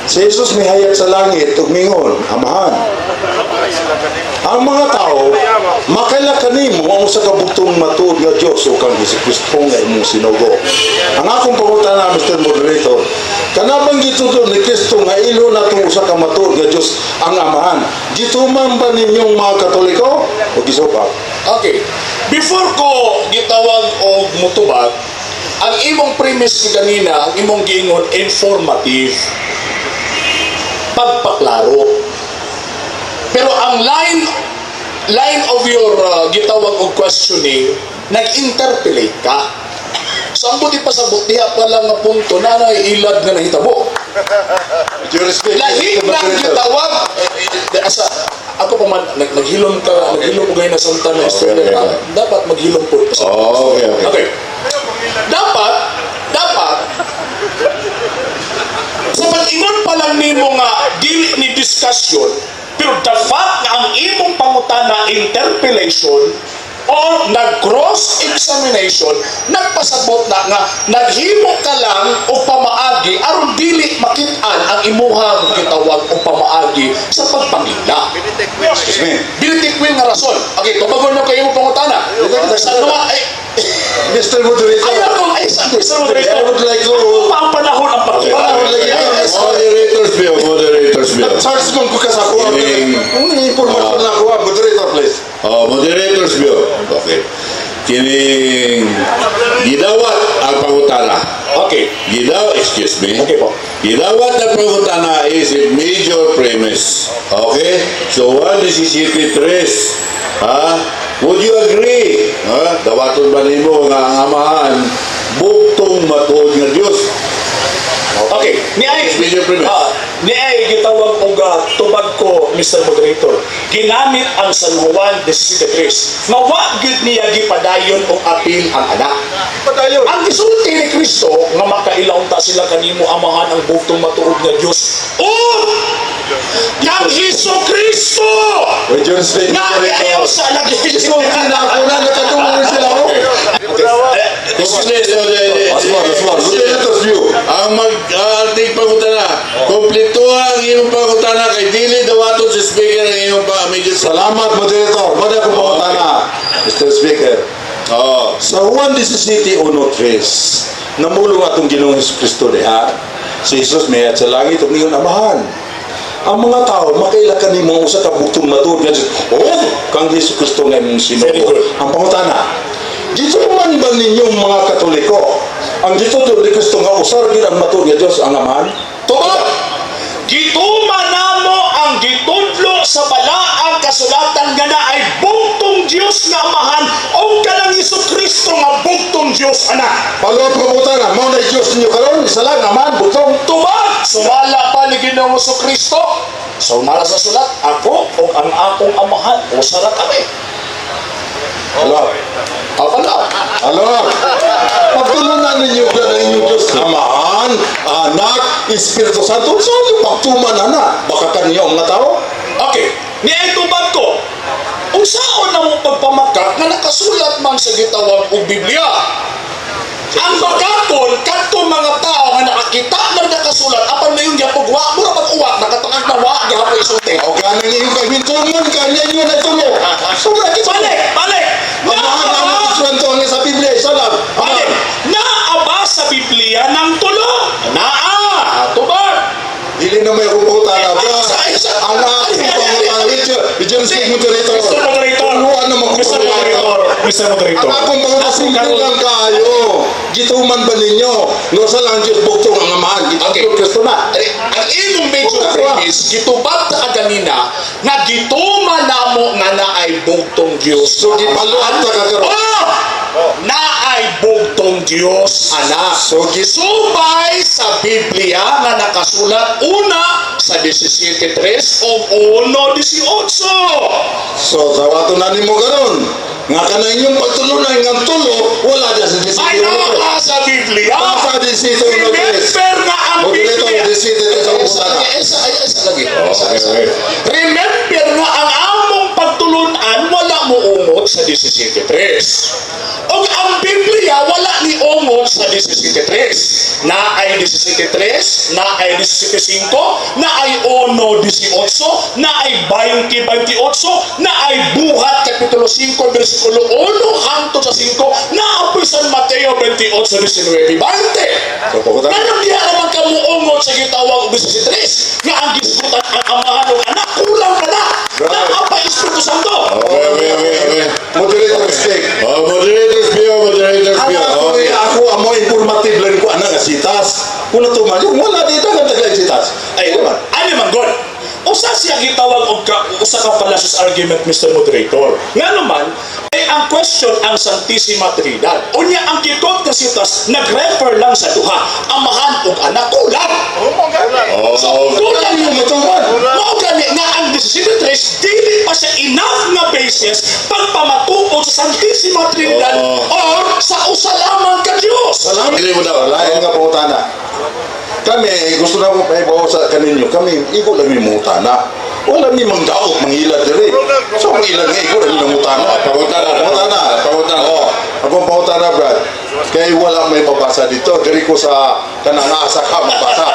Si Jesus may hayag sa langit, tumingon, Amahan. Ang mga tao, makailakani mo ang sa kabugtong matuod nga Diyos o kang Jesucristo nga imong sinugo. Ang akong pangutana, Mr. Moderator, kanabang gito doon ni Kristo nga ilo na itong usa ka matuod nga Diyos ang Amahan. Gituman ba ninyong mga Katoliko? O gisopa? Okay. Before ko gitawag og mutubag, ang imong premise kanina, ang imong giingon informative, pagpaklaro. Pero ang line of your gitawag og questioning, nag-interpolate ka. So ang buti pasabot diha pa lang nga punto na ilad nga nahitabo. Lahing lang gitawag asa ako pa man naghilom ka, naghilom ugay na santa na istorya ka. Dapat maghilom po. Okay. Dapat sa pag-ingon pa lang nimo nga dili ni discussion, pero the fact na ang imong pangutana interpellation o nag-cross-examination, nagpasabot na nga naghimo ka lang o pamaagi aron dili makitaan ang imuhang gitawag o pamaagi sa pagpangila. Binitikwil nga rason. Okay, tumagon na kayo imong pangutana. Sa nawa, Mr. Moderator, Mr. Moderator, I would like to... ano pa ang panahon ang Moderators bill. Charge mong ko kasako. Kung informasyon na ako, Moderator, please. Moderators bill. Okay. Kining gidawat ang pangutana. Okay. Excuse me. Okay po. Gidawat ang pangutana is a major premise. Okay? So, 1:17. Would you agree? Dawaton ba nimo nga ang Amahan bugtong matuod nga Dios? Okay. Major premise. Ni ay gitawag og tubag ko, Mr. Moderator. Ginamit ang San Juan 17:3. Nga wa gyud niya gipadayon og apil ang anak. Padayon. Ang isulti ni Kristo nga makailaw ta sila kanimo Amahan ang bugtong matuod nga Dios. Yang Jesucristo! With your state, Nga ayaw sa lagi Ito, kinakuna, nagkatulong sila ako. Moderator's view. Ang mag-ating pangutana, kompleto ang iyong pangutana kay dili dawaton sa speaker ang iyong major. Salamat, Moderator. Mada ko pangutana, Mr. Speaker. Sa Juan 17:1-3, namulong atong Ginoong Jesucristo diha. Si Jesus may at sa langit, tumingon, Amahan. Ang mga tao, makailakan ni mga usa ka bugtong matuod nga Diyos. Kang Jesucristo nga imong sinugo. Ang pangutana, dito man ba ninyong mga Katoliko, ang dito ni Kristo nga usar gid ang matuod nga Diyos ang Amahan? Tubag! Gituman namo ang gitudlo sa balaang kasulatan nga na ay bugtong Dios nga Amahan o kanang Jesucristo nga bugtong Dios anak. Palot ko pangutana, mao na Diyos ninyo karon, isa lang Amahan, bugtong. Tubag! Sumala pa ni Ginoong Jesucristo. Sumala sa sulat, ako o ang akong Amahan o sara kami. Alo. Pagtulunan ninyo ba ng inyong Diyos? Amahan, Anak, Espiritu Santo. So, yung pagtuman na. Baka kanyo ang mga tao? Okay, niay tubag ko. Unsaon na mong pagpamakat na nakasulat man sa gitawag o Biblia. Ang bagakon, kanto mga tao nga nakakita ng nakasulat, apan na yung yapagwa, mura mag-uwak, nakatangag na wa, gahapoy isulti. O ganang iyong kahintungan, kanya nyo na tulo. Sobra kita. Balik! Amahan naman Santo ang sa Biblia. Isa lang. Balik! Naaba sa Biblia ng tulo. Tubag! Dili na may ruputan na ba? Ang aking pangutang Medyo Moderator. Mr. Moderator. Tuluan na Mr. Moderator. Mr. Moderator. Ang akong pangutang lang kayo. Gituman ba ninyo? No sa lang Diyos bugtong ang Amahan. Gitutong Kristo na. Ang imong major premise, gitubag ta kanina nga gituman namo nga naay bugtong Dios. So, gipaluan ta kagaroon. Na ay bugtong Dios anak. So, Gisubay sa Biblia nga nakasulat una sa 17:3 o 1:18. So, tawato na nimo garon. Nga kana inyong pagtulunan ng tulo, wala dyan sa disito. Ay naa sa Biblia. Sa disito. Remember nga ang Moderator, Biblia. disito sa usana. Remember nga ang among pagtulunan wala mo umot sa 17:3. O O ang Biblia wala ni ongod sa 17:3. Na ay 17:3, na ay 17:5, na ay 1:18, na ay 20:28, na ay Buhat Kapitulo 5 versikulo 1 hangtod sa 5, na apoy San Mateo 28:19, 20. Ganun diya naman kamuongod sa gitawag 17:3 nga ang gisgutan ang amahan ng anak kulang ka na apa Espiritu Santo. Okay. Moderator speak. Moderators view. Okay. Ako amo informative lang ko ana nga sitas. Kuno to man yung wala dito nga taglay sitas. Ay, ano man God? Usa siya gitawag og usa ka fallacious argument, Mr. Moderator. Nga naman, ay ang question ang Santissima Trinidad. Unya ang kikot nga sitas nag-refer lang sa duha, amahan ug anak kulang. So, kulang yung matuman. Mao gani nga ang 17:3 dili pa siya enough nga basis pagpamatuod sa Santissima Trinidad or sa usa lamang ka Dios. Hindi mo daw. Lain nga pangutana. Kami, gusto na ko paibaw sa kaninyo. Kami, iko lang may mutana. Wala ni mangdaot, mangilad diri. So, mangilad nga, iko lang may mutana. Pangutana. Oo. Akong pangutana, Brad. Kaya wala may mabasa dito. Diri ko sa kananasa ka mabasa.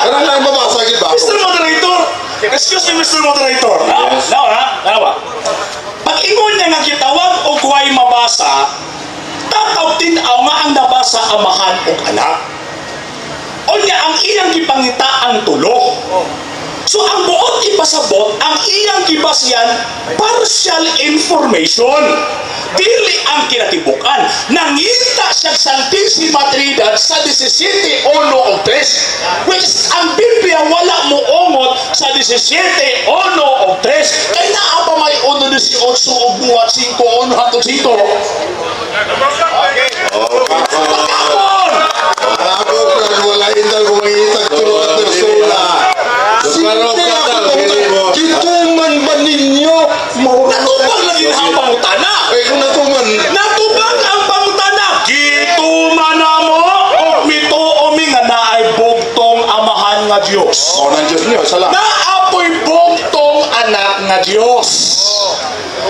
Kanang lang mabasa, gid ba? Mr. Moderator! Excuse me, Mr. Moderator. Nawa. Pag ingon niya nga kitawag o guway mabasa, tataw tinaw nga ang nabasa amahan o anak. O niya ang iyang gipangita ang tulo. So ang buot ipasabot, ang iyang gibasyan, partial information. Dili ang kinatibukan. Nangita siya Santissima Trinidad sa 17:1-3. Which ang Biblia wala mo ongot sa 17:1-3. Kaya naa pa may 1:18 o buhat 5 hangtod 5. Pagkakon! Ako, Brad, wala indal kung mangitag tulog at persona. Kituman ba ninyo? Natubag lagi na ang pangutana. Ay, kung natuman. Natubag ang pangutana. Gituman na mo o mituomi nga naay bugtong amahan nga Diyos. O, ng Diyos niyo, sala. Naapoy bugtong anak nga Diyos.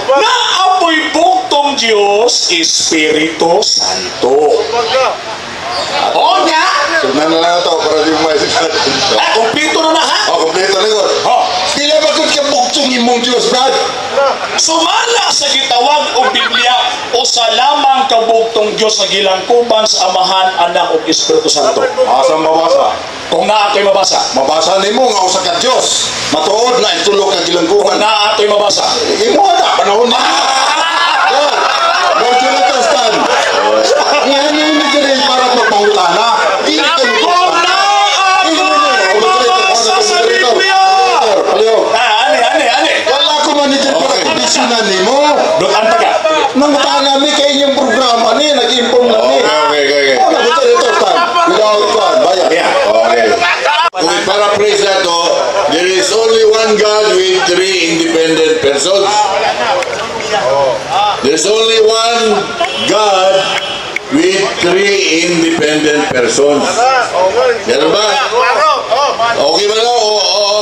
Naapoy bugtong Diyos, Espiritu Santo. O nga, Sugnan na lang ito para di mo maisipan. kumpleto na ha? O, kompleto na yun. Sila ba kung kabuktong imong Diyos, Brad? Sumala sa gitawag o Biblia o sa lamang kabugtong Diyos na gilangkuban sa Amahan, Anak ug Espiritu Santo. Asang mabasa? Kung naa ako'y mabasa. Mabasa ni mo nga usa ka Diyos. Matuod na itulog ka Kung gilangkuhan. naa ako'y mabasa. Imo na, panahon na. Medyo na kastan. Ngayon yung nagdirin para magpangutana. Hindi ka Kung naa ako'y mabasa sa Biblia. Paliw. Ane. Wala ko man dito para kondisyonan ni mo. Doon taga. Nangutana mi kay inyong programa ni, nag-inform na ni. Okay. Ano dito, Stan? Without kwan, bayan. Okay. Kung i-paraphrase na to, there is only one God with three independent persons. There's only one God with three independent persons. Ganun ba? Okay ba na?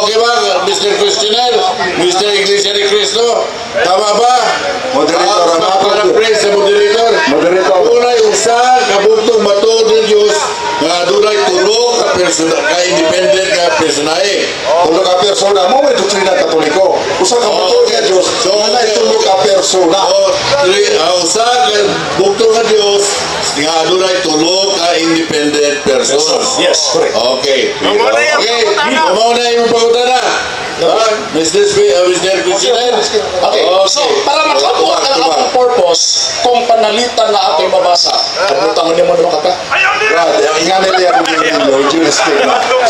Okay ba, Mr. Christianel? Mr. Iglesia ni Cristo? Tama ba? Moderator, ang paraphrase sa moderator. Moderator. Unay usa kabugtong matuod ng Diyos nga dunay tulo ka persona ka independent ka personahe. Tulo ka persona mo may doktrina katoliko. Usa ka matuod nga Diyos. Wala tulo ka persona. Usa ka bugtong nga Diyos nga dunay tulo ka independent persons. Yes, correct. Okay. Okay. Kumaw na yung pagutana. Mr. Christianel. Okay, so para makabuhat ang akong purpose, kung panalitan na ako'y mabasa, kabutangan niyo mo naman kata. Brad, ingan nila yung pinilo, Judas King.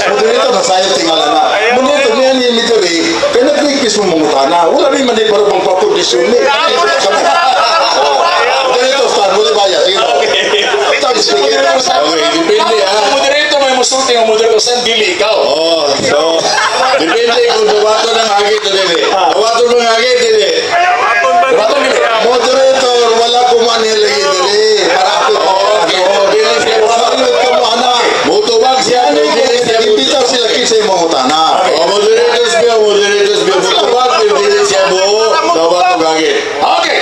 Moderator na sayo tingala na. Moderator niya ni Midori, kaya nag-request mo mangutana. Wala rin man din para pang papudisyon ni. Moderator, Stan, muli baya. Sige na. Ito, speaker. Okay, depende ha. Ang moderator may musulti, ang moderator sa dili ikaw. Oh, so, depende kung dawato ng hagit o dili. Dawato ng hagit, dili. Dato nila. Moderator, wala ko manilagi dili. Para ako ko. Dili siya. Sabiot ka mo, anak. Mutubag siya. Ano Dili siya. yung imbitaw sila kisay mangutana? Oh, moderators biya. Mutubag, dili siya buo. Dawat ng hagit. Okay.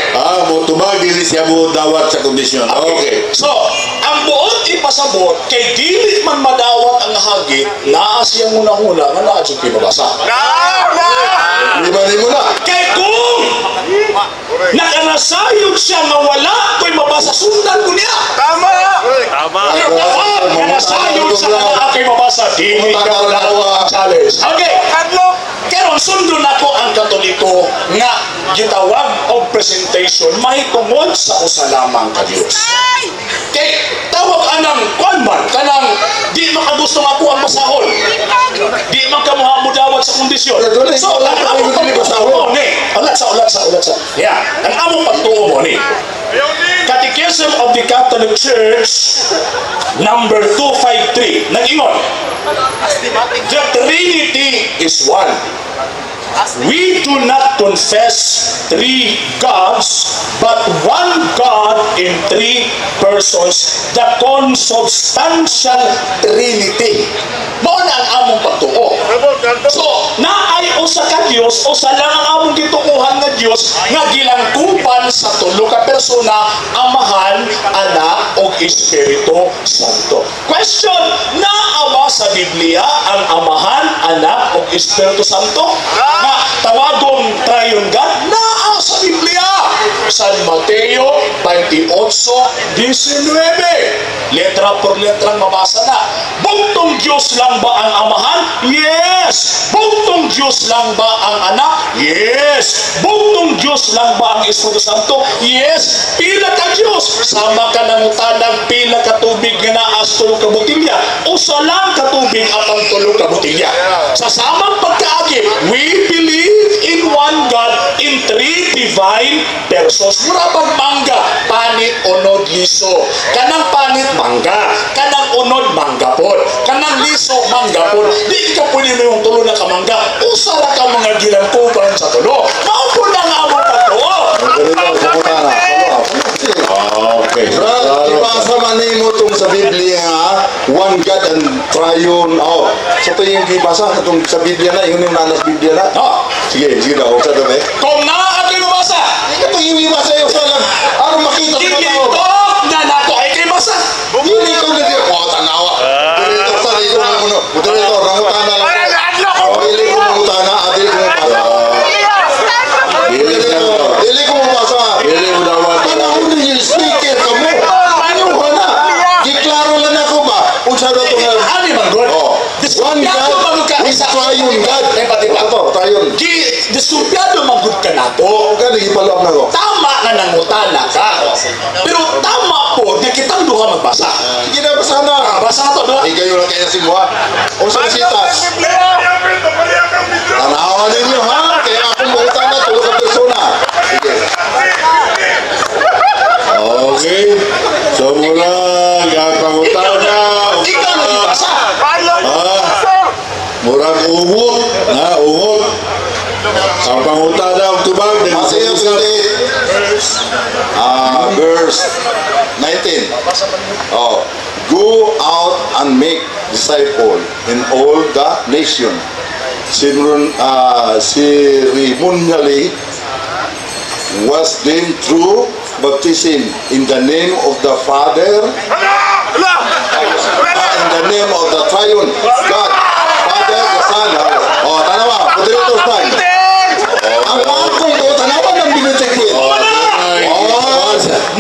Mutubag, dili siya buo. Dawat sa kundi condition. Okay. So, ang buot ipasabot, kay dili man madawat ang hagit, naa siyang unang-una, nga naa dyan pinabasa. Lima mo na. Kay kung nakanasayod siya nga wala ko'y mabasa, sundan ko niya. Pero kapag nakanasayod siya nga wala ko'y mabasa, dili ka wala ko ang challenge. Okay. Karon sundon ako ang Katoliko nga gitawag og presentation mahitungod sa usa lamang ka Dios. Kay tawag anang konman kanang di makagusto nga ako ang masahol. Di man ka muhamudawat sa kondisyon. So ang among pagtuo ni, ulat sa. Yeah, ang among pagtuo mo ni. Catechism of the Catholic Church number 253 nag-ingon. The Trinity is one. We do not confess three gods, but one God in three persons, the consubstantial Trinity. Mao na ang among pagtuo. So, naay usa ka Dios, usa lang ang among gitukuhan nga Dios nga gilangkupan sa tulo ka persona, Amahan, Anak ug Espiritu Santo. Question, naa ba sa Biblia ang Amahan, Anak ug Espiritu Santo? Na tawagong triune God, naa sa Biblia. San Mateo 28:19. Letra por letra mabasa na. Bugtong Diyos lang ba ang Amahan? Yes! Bugtong Diyos lang ba ang Anak? Yes! Bugtong Diyos lang ba ang Espiritu Santo? Yes! Pila ka Diyos? Sama ka ng utanang pila ka tubig nga naas tulog ka botilya. Usa lang ka tubig atang tulog ka botilya. Sa samang pagkaagi, we believe in one God in three divine persons. Mura pag mangga, panit, unod, liso. Kanang panit, mangga. Kanang unod, mangga po. Kanang liso, mangga po. Di ka pwede mo yung tulo na kamangga. Usara ka mga gilangkupan sa tulo. Maupo na nga mo pagtuo. Okay. Ipasa man nimo tong sa Biblia nga, one God and triune. Oh, so ito yung ibasa itong sa Biblia na, yung nanas Biblia na. No. Sige na, huwag sa dami. Kung naa kayo mabasa, Ito yung ibasa yung sa lang. Ano makita sa mga Gigintok na nato ay kayo masa. Hindi ko na diya. Oh, tanawa. Dito sa dito ng muno. Dito, rangutana lang. Oh, ili ko rangutana, adili ko mabasa. Dili ko mabasa. Pili mo dapat. Panahon na yung speaker ka mo. Ano ba na? Giklaro lang ako ba? Unsa na ito nga. Ano man God? Oh. One God, triune God. Ito, triune. Diskumpiyado magud ka na to. Oo, ka, nagipalap na ko. Tama nga nangutana ka. Pero tama po, di kitang duha magbasa. Sige na, basa na. Basa na to, no? Hindi kayo lang kaya si Mua. O sa sitas. Tanawa ninyo, ha? Kaya ako mauta na, tulog ang persona. Sige. Okay. So muna, gapangutana. Ikaw na basa. Murag ungot. Ungot. Ang pangutana ang tubag. Matthew 28. Verse 19. Oh, go out and make disciple in all the nation. Ceremonially was them through baptism in the name of the Father, in the name of the triune God, Father, the Son. Oh, tanawa, pudrito stand. Ang akong to, tanawa ng binitikwit.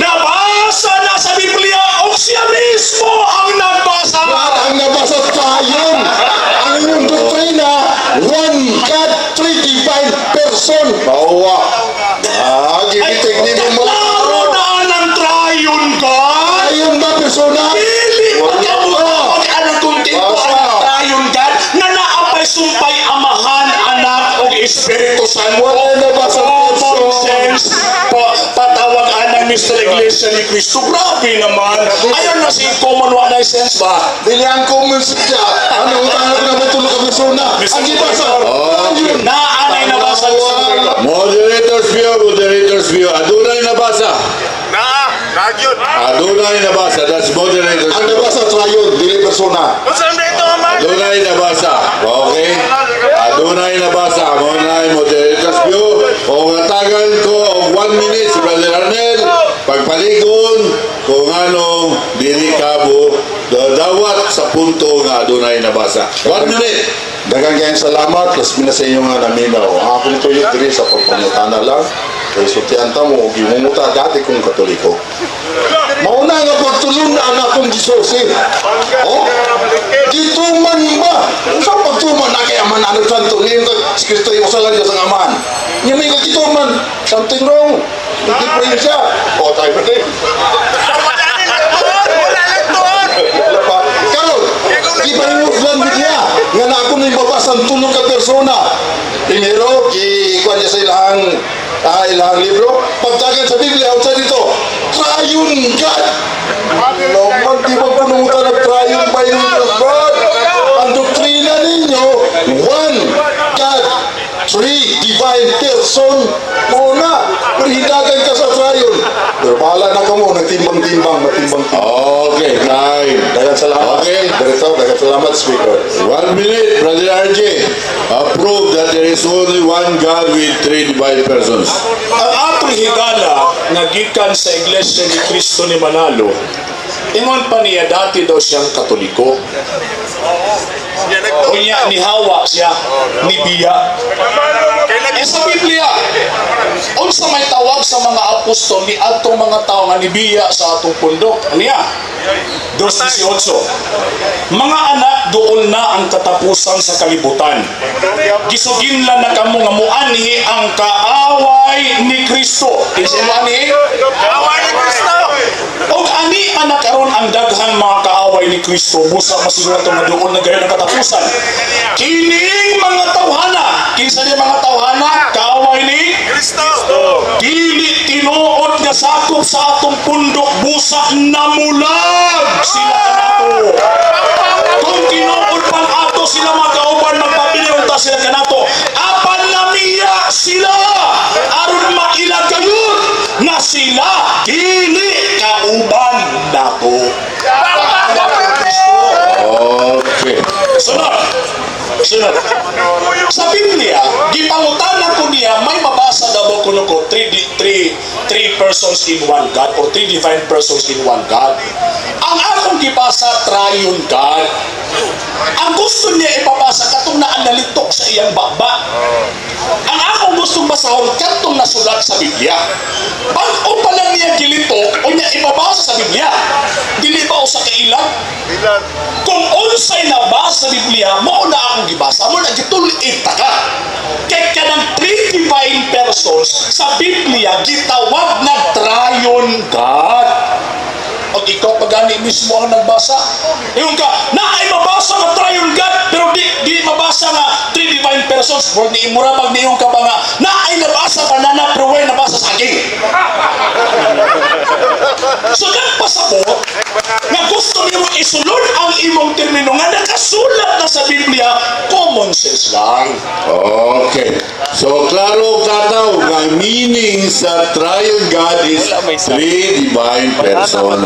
Nabasa na sa Biblia o siya mismo ang nagbasa. At ang nabasa tayon, ang iyong doktrina, one God, three divine person. Bawa. Gimitik ni mo. Klaro na ng triune God. Ayun ba, persona? Dili pagkabuhat ang kontento ang triune God na naapay sumpay Amahan, Anak ug Espiritu Santo. Wala na ba sa Common puso? sense. Patawag ang Mr. Iglesia ni Cristo. Grabe naman. Ayun na si common one sense ba? Dili ang kumusya. Ano utang na pinabatulo ka persona? Ang gibasa. Naanay na basa sa Moderators view. Adunay nabasa. Adunay nabasa. That's moderators Ang view. nabasa triune, dili persona. Adunay nabasa. Okay? Adunay nabasa. Adunay moderators view. O matagal ko og 1 minute si Brother Arnel. Pagpaligon, kung anong dili kabo dawat sa punto nga adunay nabasa. 1 minute. Daghang kayong salamat, las sa inyo nga naminaw. Ang akong tuyo diri sa pagpangutana lang, kay sutianta mo, gimunguta dati kong katoliko. Mauna nga pagtulong na anak kong Gisos eh. Oh, gituman ba? Sa pagtuman na kaya mananag santo, niyo si Kristo yung usalan niya sa aman. Niya may kagituman, something wrong. Hindi pa rin siya. O, tayo pa rin. Karol, di pa rin uslan niya. Nga na ako na yung babasang tulong ka persona. Primero, ikuha niya sa ilahang libro. Pagdagan sa Biblia, outside dito, Triune God. Naman, di ba punungutan ng Triune by God? Ang doktrina ninyo, one God, three divine person. Muna, perhidagan ka sa Triune. Pero bahala na ka mo, nagtimbang-timbang, matimbang-timbang. Okay, time. Dagan salamat. Okay. Director, dagan salamat, Speaker. 1 minute, Brother RJ. Approve that there is only one God with three divine persons. Ang atong higala nga gikan sa Iglesia ni Cristo ni Manalo, ingon pa niya dati daw siyang Katoliko. Unya ni Hawa siya, ni Biya. Sa Biblia, unsa may tawag sa mga apostol ni atong mga tao nga nibiya sa atong pundok? Niya, 2:18. Mga anak, dool na ang katapusan sa kalibutan. Gisuginlan na kamo nga muanhi ang kaaway ni Kristo. Kinsa muanhi? Kaaway ni Kristo. Og ani anak karon ang daghang mga kaaway ni Kristo, busa masiguro nga dool na gayon ang katapusan. Kining mga tawhana, kinsa ni mga tawhana? Kaaway ni Kristo. Dili tinuod nga sakop sa atong pundok, busa namulag sila kanato. Kung tinuod pang ato sila magkauban, magpapiliunta sila kanato, apan namiya sila aron mailag kayon na sila dili kauban nato. Okay. Sunod. Sa Biblia, gipangutan ko niya, may mabasa daw ko three persons in one God or three divine persons in one God. Ang akong gibasa, Triune God. Ang gusto niya ipabasa katong naanalitok sa iyang baba. Ang akong gustong basahon katong nasulat sa Biblia. Pag-o pa lang niya gilitok o niya ipabasa sa Biblia, dili ba o sa kailan? Kung unsay nabasa sa Biblia, mo na akong gibasa, mo na gitulit ka. Kaya ka ng three divine persons sa Biblia, gitawag na Triune God. O ikaw pagani mismo ang nagbasa, yung ka, naay mabasa nga Triune God, pero di mabasa nga three divine persons. For ni imura pag niyong ka ba nga, naay nabasa panana, pero way nabasa sa aging. So nagpasabot, nga gusto niyo isulod ang imong termino nga nakasulat na sa Biblia, common sense lang. Okay. So, klaro kataw, ang meaning sa Triune God is three divine persons.